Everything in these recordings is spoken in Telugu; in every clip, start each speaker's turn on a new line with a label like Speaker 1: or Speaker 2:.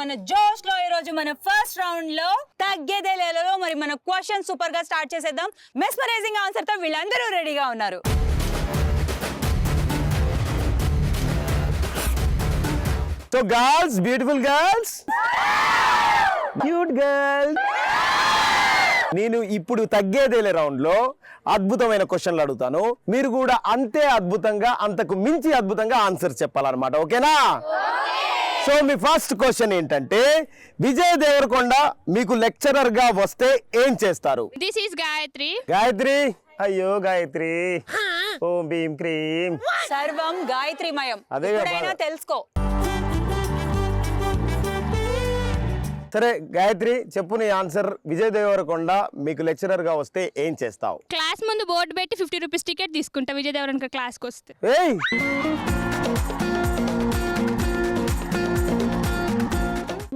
Speaker 1: మన జోష్ లో ఈ రోజు మన ఫస్ట్ రౌండ్ లో తగ్గేదే లేలో మరి మన క్వశ్చన్ సూపర్ గా స్టార్ట్ చేసేద్దాం. మెస్మరైజింగ్ ఆన్సర్ తో వీళ్ళందరూ రెడీగా ఉన్నారు.
Speaker 2: So girls, beautiful girls, cute girls, నేను ఇప్పుడు తగ్గేదేలే రౌండ్ లో అద్భుతమైన క్వశ్చన్లు అడుగుతాను. మీరు కూడా అంతే అద్భుతంగా, అంతకు మించి అద్భుతంగా ఆన్సర్ చెప్పాలన్నమాట. ఓకేనా? సో మీ ఫస్ట్ క్వశ్చన్ ఏంటంటే, విజయ్ దేవరకొండ మీకు లెక్చరర్ గా వస్తే ఏం చేస్తారు?
Speaker 3: This is Gayatri.
Speaker 2: గాయత్రి, అయ్యో గాయత్రి, ఓం భీం క్రీం,
Speaker 1: సర్వం గాయత్రిమయం.
Speaker 2: అదే
Speaker 1: ఎప్పుడైనా తెలుసుకో.
Speaker 2: సరే గాయత్రి, చెప్పు నీ ఆన్సర్. విజయ్ దేవరకొండ మీకు లెక్చరర్ గా వస్తే ఏం చేస్తావు?
Speaker 3: క్లాస్ ముందు బోర్డు పెట్టి 50 రూపీస్ టికెట్ తీసుకుంటా విజయ్ దేవరకొండ క్లాస్కి వస్తే.
Speaker 2: ఏయ్,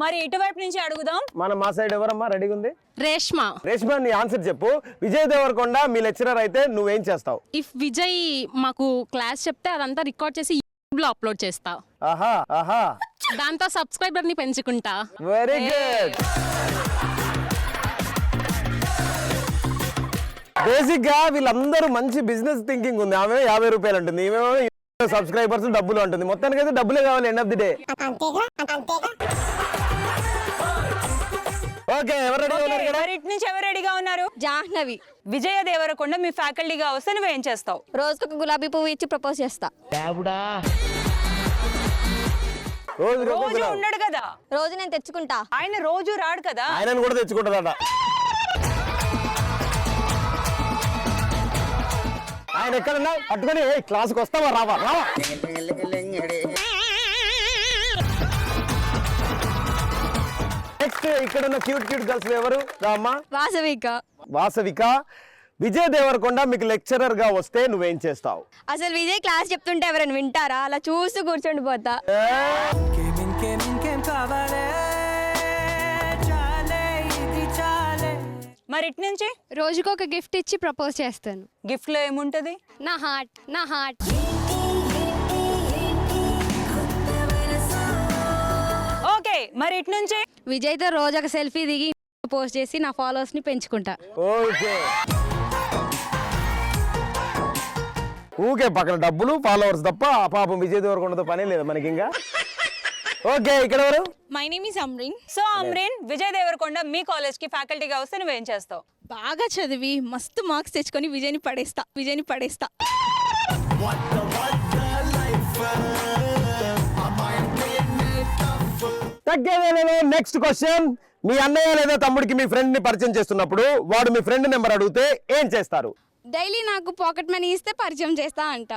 Speaker 1: మరి ఇటువైపు నుంచి అడుగుదాం.
Speaker 2: మా సైడ్ ఎవరమ్మా రెడీగా ఉంది?
Speaker 3: రేష్మా.
Speaker 2: రేష్మా, నీ ఆన్సర్ చెప్పు. విజయ్ దేవరకొండ మీ లెక్చరర్ అయితే నువ్వేం చేస్తావు?
Speaker 3: ఇఫ్ విజయ్ మాకు క్లాస్ చెప్తే అదంతా రికార్డ్ చేసి యూట్యూబ్ లో అప్లోడ్ చేస్తా.
Speaker 2: ఆహా ఆహా,
Speaker 3: దాంతో సబ్స్క్రైబర్ ని పెంచుకుంటా.
Speaker 2: Very good. బేసిక్ గా వీళ్ళందరూ మంచి బిజినెస్ థింకింగ్ ఉంది. ఆమె 50 రూపాయలు ఉంటుంది, ఈమె సబ్స్క్రైబర్స్ డబ్బులు ఉంటుంది. మొత్తానికి అయితే డబ్బులే కావాలి end of the day. Okay, ఎవరు రెడీగా ఉన్నారు కదా?
Speaker 1: ఇటు నుంచి ఎవరు రెడీగా ఉన్నారు?
Speaker 4: జాహ్నవి.
Speaker 1: విజయ దేవరకొండ మీ ఫ్యాకల్టీగా వస్తే నువ్వేం చేస్తావు?
Speaker 4: రోజుకొక గులాబీ పువ్వు ఇచ్చి ప్రపోజ్ చేస్తా.
Speaker 1: రోజు ఉన్నాడు కదా,
Speaker 4: రోజు నేను తెచ్చుకుంటా.
Speaker 1: ఆయన రోజు రాడు కదా.
Speaker 2: ఆయనను కూడా తెచ్చుకుంటుందట. ఆయన ఎక్కడున్నా పట్టుకొని క్లాస్కి వస్తావా? రావా రావా. నెక్స్ట్ ఇక్కడ ఉన్న క్యూట్ క్యూట్ గర్ల్స్ ఎవరు? రామ్మా.
Speaker 4: వాసవిక.
Speaker 2: వాసవిక, విజయ్ దేవరకొండ మీకు లెక్చరర్ గా వస్తే నువ్వేం చేస్తావు?
Speaker 4: అసలు విజయ్ క్లాస్ చెప్తుంటే ఎవరైనా వింటారా? అలా చూస్తూ కూర్చొని పోతా.
Speaker 1: మరి ఇటు నుంచి
Speaker 3: రోజుకొక గిఫ్ట్ ఇచ్చి ప్రపోజ్ చేస్తాను.
Speaker 1: గిఫ్ట్ లో ఏముంటది?
Speaker 3: నా హార్ట్, నా హార్ట్.
Speaker 1: ఓకే, మరి ఇటు నుంచి
Speaker 3: విజయ్ తో రోజు ఒక సెల్ఫీ దిగి పోస్ట్ చేసి నా ఫాలోవర్స్ ని పెంచుకుంటా.
Speaker 2: ఓకే, ఊకే పక్కన డబ్బులు ఫాలోవర్స్ తప్ప పాపం విజయ్ దేవరకొండతో పనే లేదు మనకి ఇంకా. ఓకే, ఇక్కడ ఎవరు?
Speaker 3: My name is Amrin.
Speaker 1: So Amrin, Vijay Deverakonda మీ కాలేజ్ కి ఫ్యాకల్టీగా వస్తే నువ్వేం చేస్తావు?
Speaker 3: బాగా చదివి మస్తు మార్క్స్ తెచ్చుకొని విజయ్ని పడేస్తా.
Speaker 2: తగ్గేదేలేలో నెక్స్ట్ క్వశ్చన్. మీ అన్నయ్య లేదా తమ్ముడికి మీ ఫ్రెండ్ ని పరిచయం చేస్తున్నప్పుడు వాడు మీ ఫ్రెండ్ నెంబర్ అడిగితే ఏం చేస్తారు?
Speaker 3: డైలీ నాకు పాకెట్ మనీ ఇస్తే పరిచయం చేస్తా అంట.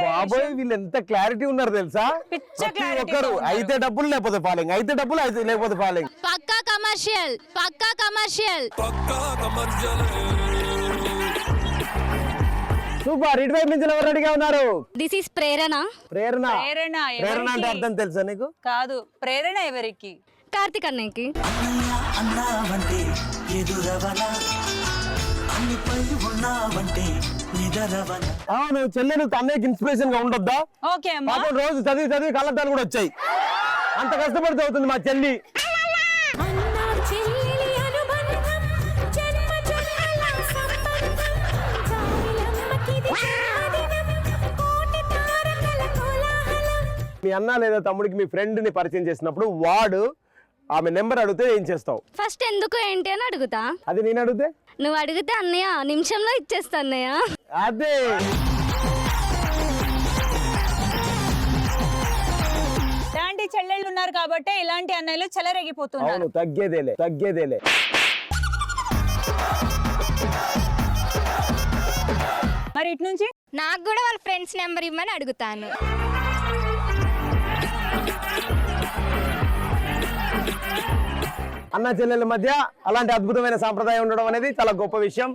Speaker 2: బాబోయ్, వీళ్ళు ఎంత క్లారిటీ ఉన్నారు తెలుసా? ప్రతి ఒక్కరు అయితే డబ్బులు లేకపోతే ఫాలోయింగ్, అయితే డబ్బులు అయితే లేకపోతే ఫాలోయింగ్.
Speaker 3: పక్కా కమర్షియల్.
Speaker 2: సూపర్. ఇటువైపు నుంచి ఎవరు రెడీగా ఉన్నారు?
Speaker 4: దిస్ ఈస్ ప్రేరణ.
Speaker 2: ప్రేరణ.
Speaker 1: ప్రేరణ
Speaker 2: ప్రేరణ అంటే అర్థం తెలుసా నీకు?
Speaker 1: కాదు, ప్రేరణ ఎవరికి?
Speaker 4: కార్తిక్ అన్నయ్యకి.
Speaker 5: అన్నావంటే ఎదురవనా, అన్నిపై ఉన్నావంటే నిదరవనా.
Speaker 2: అవును చెల్లె, నువ్వు అన్నయ్యకి ఇన్స్పిరేషన్ గా ఉండొద్దా?
Speaker 1: ఓకే అమ్మా.
Speaker 2: పాపం రోజు చదివి కళ్ళద్దాలు కూడా వచ్చాయి. అంత కష్టపడితే అవుతుంది మా చెల్లి. మీ అన్న లేదా తమ్ముడికి మీ ఫ్రెండ్ ని పరిచయం చేసినప్పుడు వాడు ఆమె నెంబర్ అడిగితే ఏం చేస్తావు?
Speaker 4: ఫస్ట్ ఎందుకు ఏంటి అని అడుగుతా.
Speaker 2: అది నేను అడిగితే?
Speaker 4: నువ్వు అడిగితే అన్నయ్య నిమిషంలో ఇచ్చేస్తా అన్నయ్య.
Speaker 2: అదే.
Speaker 1: ఇలాంటి చెల్లెళ్ళు ఉన్నారు కాబట్టి ఇలాంటి అన్నయ్యలు చెలరేగిపోతున్నారు.
Speaker 2: అవును, తగ్గేదేలే.
Speaker 1: మరి ఇటు నుంచి
Speaker 4: నాకు కూడా వాళ్ళ ఫ్రెండ్స్ నెంబర్ ఇవ్వమని అడుగుతాను.
Speaker 2: అన్న చెల్లెల మధ్య అలాంటి అద్భుతమైన సాంప్రదాయం ఉండడం అనేది చాలా గొప్ప విషయం.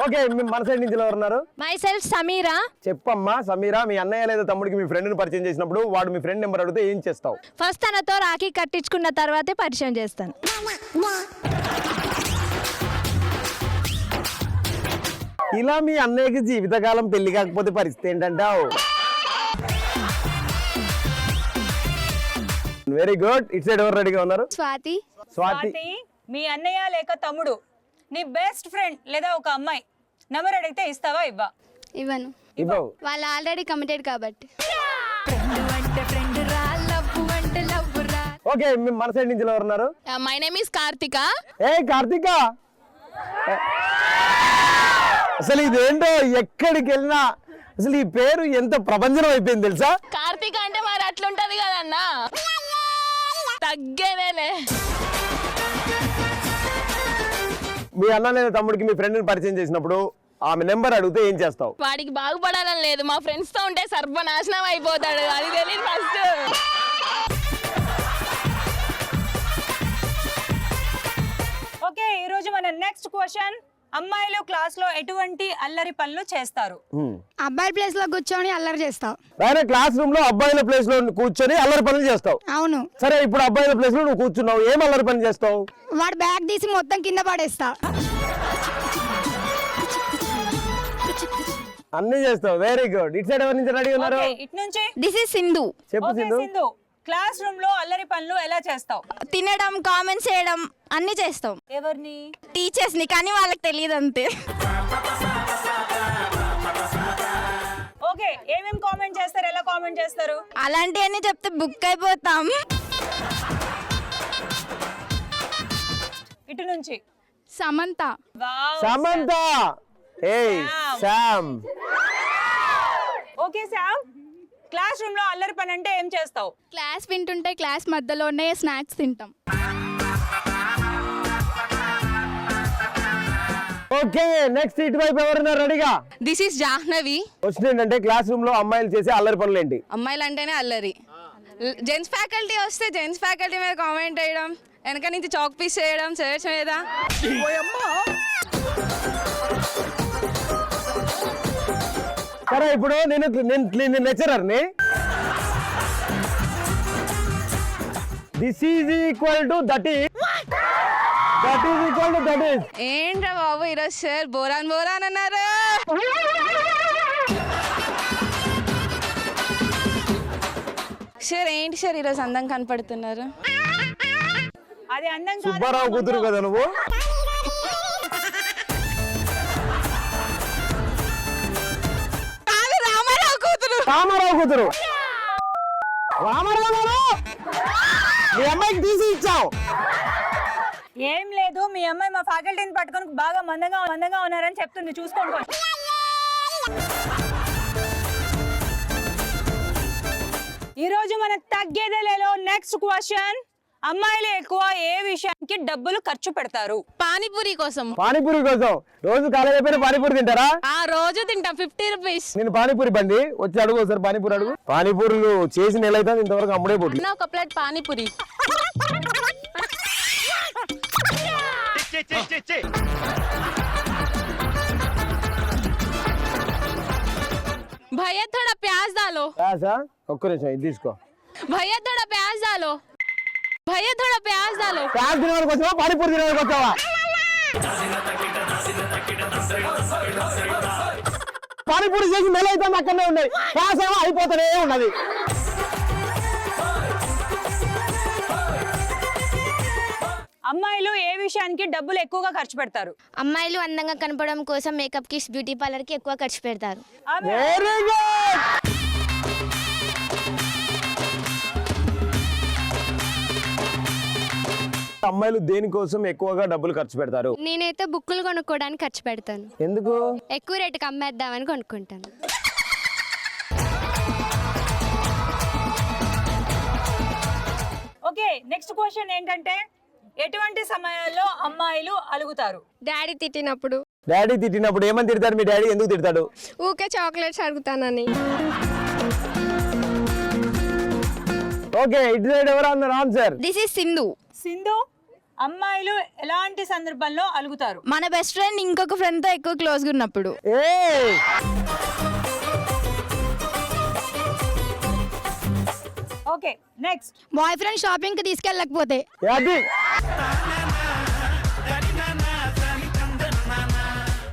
Speaker 2: ఓకే, మన సైడ్ నుంచి ఎవరు ఉన్నారు?
Speaker 4: My self Sameera.
Speaker 2: చెప్పమ్మా సమీరా, మీ అన్నయ్య లేదా తమ్ముడికి మీ ఫ్రెండ్ ని పరిచయం చేసినప్పుడు వాడు మీ ఫ్రెండ్ నెంబర్ అడిగితే ఏం చేస్తావు?
Speaker 4: ఫస్ట్ తనతో రాఖీ కట్టించుకున్న తర్వాతే పరిచయం చేస్తాను.
Speaker 2: ఇలా మీ అన్నయ్యకి జీవితకాలం పెళ్లి కాకపోతే పరిస్థితి ఏంటంటావు? Very good. ఇట్ సైడ్ ఎవరు రెడీగా ఉన్నారు?
Speaker 4: స్వాతి.
Speaker 2: స్వాతి.
Speaker 1: స్వాతి, మీ అన్నయ్య లేక తమ్ముడు, నీ బెస్ట్ ఫ్రెండ్ లేదా ఒక అమ్మాయి నెంబర్ అడిగితే ఇస్తావా ఇవ్వా?
Speaker 4: ఇవ్వను,
Speaker 2: ఇవ్వవు.
Speaker 4: వాళ్ళు ఆల్రెడీ కమిటెడ్ కాబట్టి.
Speaker 2: ఓకే, మన సైడ్ నుంచి ఎవరు ఉన్నారు?
Speaker 3: My name is Karthika.
Speaker 2: ఏ కార్తిక, అసలు ఇదేంటో ఎక్కడికి వెళ్ళినా అసలు ఈ పేరు ఎంత ప్రపంచం అయిపోయింది తెలుసా?
Speaker 3: కార్తిక అంటే మరి అట్లుంటది కదన్నా, తగ్గేదేలే.
Speaker 2: మీ అన్న లేదా తమ్ముడికి మీ ఫ్రెండ్ని పరిచయం చేసినప్పుడు ఆమె నెంబర్ అడిగితే ఏం చేస్తావు?
Speaker 3: వాడికి బాగుపడాలని లేదు, మా ఫ్రెండ్స్ తో ఉంటే సర్వనాశనం అయిపోతాడు, అది తెలియదు ఫస్ట్.
Speaker 1: ఓకే, ఈ రోజు మన నెక్స్ట్ క్వశ్చన్, అమ్మాయిలు క్లాస్ లో ఎటువంటి అల్లరి పనులు చేస్తారు?
Speaker 4: అబ్బాయి ప్లేస్ లో కూర్చొని అల్లరి చేస్తావు.
Speaker 2: వేరే క్లాస్ రూమ్ లో అబ్బాయిల ప్లేస్ లో కూర్చొని అల్లరి పనులు చేస్తావు.
Speaker 4: అవును.
Speaker 2: సరే, ఇప్పుడు అబ్బాయిల ప్లేస్ లో నువ్వు కూర్చున్నావు, ఏం అల్లరి పని చేస్తావు?
Speaker 4: వాడు బ్యాగ్ తీసి మొత్తం కింద పడేస్తా.
Speaker 2: అన్ని చేస్తావు. Very good. ఇట్ సైడ్ ఎవరి నుంచి రెడీ ఉన్నారు?
Speaker 1: Okay, ఇటు నుంచి.
Speaker 4: This is Sindhu.
Speaker 2: చెప్పు
Speaker 1: Okay,
Speaker 2: Sindhu.
Speaker 1: Sindhu, class room లో అల్లరి పనులు ఎలా చేస్తావు?
Speaker 4: తినడం, కామెంట్స్ చేయడం అన్ని చేస్తాం.
Speaker 1: ఎవరిని?
Speaker 4: టీచర్స్ ని, కానీ వాళ్ళకి తెలియదు అంతే.
Speaker 1: ఓకే, ఏమేం కామెంట్ చేస్తారు, ఎలా కామెంట్ చేస్తారు?
Speaker 4: అలాంటివన్నీ చెప్తే బుక్ అయిపోతాం.
Speaker 1: ఇటు నుంచి.
Speaker 3: సమంత.
Speaker 1: వావ్.
Speaker 2: సమంత. ఏయ్ Sam.
Speaker 1: Okay Sam, class room లో అల్లరి పని అంటే ఏం చేస్తావు?
Speaker 3: క్లాస్ వింటుంటే క్లాస్ మధ్యలోనే స్నాక్స్ తింటాం.
Speaker 2: ఓకే, నెక్స్ట్ ఇటువైపు ఎవరున్నారు రెడీగా?
Speaker 6: This is Jahnavi.
Speaker 2: క్వశ్చన్ ఏంటంటే క్లాస్ రూమ్ లో అమ్మాయిలు చేసే అల్లరి పనులు ఏంటి?
Speaker 6: అమ్మాయిలు అంటేనే అల్లరి. జెంట్స్ ఫ్యాకల్టీ వస్తే జెంట్స్ ఫ్యాకల్టీ మీద కామెంట్ చేయడం, వెనక నుంచి చాక్ పీస్ చేయడం, చైర్స్ మీద.
Speaker 2: సరే, ఇప్పుడు నేను లెక్చరర్ని. This is equal to that is, that is equal to that is.
Speaker 6: ఏంట్రా బాబు ఈరోజు సార్ బోరాన్ బోరాన్ అన్నారు. సార్ ఏంటి సార్ ఈరోజు అందం కనపడుతున్నారు?
Speaker 1: అది అందం కాదు.
Speaker 2: సుబ్బారావు కూతురు కదా నువ్వు? రామారావు కూతురు. రామారావు గారు, మీ అమ్మాయికి తీసి ఇచ్చావు.
Speaker 1: ఏం లేదు, మీ అమ్మాయి మా ఫ్యాకల్టీని పట్టుకొని బాగా మందంగా ఉన్నారని చెప్తుంది, చూసుకోండి. ఈ రోజు మన తగ్గేదేలేలో నెక్స్ట్ క్వశ్చన్, అమ్మాయిలు ఎక్కువ ఏ విషయానికి డబ్బులు ఖర్చు పెడతారు?
Speaker 3: పానీపూరి కోసం.
Speaker 2: పానీపూరి కోసం రోజు కాలేజ్ అయిపోయిన పానీపూరి తింటారా?
Speaker 3: ఆ రోజు తింటాం, 50 రూపీస్.
Speaker 2: నేను పానీపూరి బండి వచ్చి అడుగు సార్, పానీపూరి అడుగు. పానీపూరులు చేసి నెల అయితే ఇంతవరకు అమ్ముడే పోటీ.
Speaker 3: ఒక ప్లేట్ పానీపూరి. भैया थोड़ा प्याज डालो.
Speaker 2: ఒక్క నిమిషం, ఇది తీసుకో.
Speaker 3: भैया थोड़ा प्याज डालो. भैया थोड़ा प्याज डालो.
Speaker 2: ప్యాజ్ తినడానికి వచ్చావా, పానీపూరి తినడానికి వచ్చావా? పానీపూరి చేసి నెల అయితే అక్కడనే ఉన్నాయి, ప్యాజ్ ఏమో అయిపోతూనే ఉన్నది.
Speaker 1: అమ్మాయిలు ఏ విషయానికి డబ్బులు ఎక్కువగా ఖర్చు పెడతారు?
Speaker 4: అమ్మాయిలు అందంగా కనపడడం కోసం మేకప్ కి, బ్యూటీ పార్లర్ కి ఎక్కువ ఖర్చు పెడతారు.
Speaker 2: Very good. అమ్మాయిలు దేనికోసం ఎక్కువగా డబ్బులు ఖర్చు పెడతారు?
Speaker 4: నేనైతే బుక్కులు కొనుక్కోవడానికి ఖర్చు పెడతాను.
Speaker 2: ఎందుకు?
Speaker 4: ఎక్కువ రేటుకి అమ్మేద్దామని కొనుక్కుంటాను.
Speaker 1: ఓకే, నెక్స్ట్ క్వశ్చన్ ఏంటంటే, ఎటువంటి సమయాల్లో అమ్మాయిలు అలుగుతారు?
Speaker 4: డాడీ తిట్టినప్పుడు.
Speaker 2: డాడీ తిట్టినప్పుడు ఏమని తిడతాడు? మీ డాడీ ఎందుకు తిడతాడు?
Speaker 4: ఊకే చాక్లెట్స్ అడుగుతానని.
Speaker 2: ఓకే, ఇటు సైడ్ ఎవరు అన్నారు answer?
Speaker 4: This is Sindhu.
Speaker 1: Sindhu, అమ్మాయిలు ఎలాంటి సందర్భంలో అలుగుతారు?
Speaker 4: మన బెస్ట్ ఫ్రెండ్ ఇంకొక ఫ్రెండ్ తో ఎక్కువ క్లోజ్ గా ఉన్నప్పుడు.
Speaker 1: Okay, next.
Speaker 4: Boy friend shopping కి తీసుకెళ్ళకపోతే.
Speaker 2: అది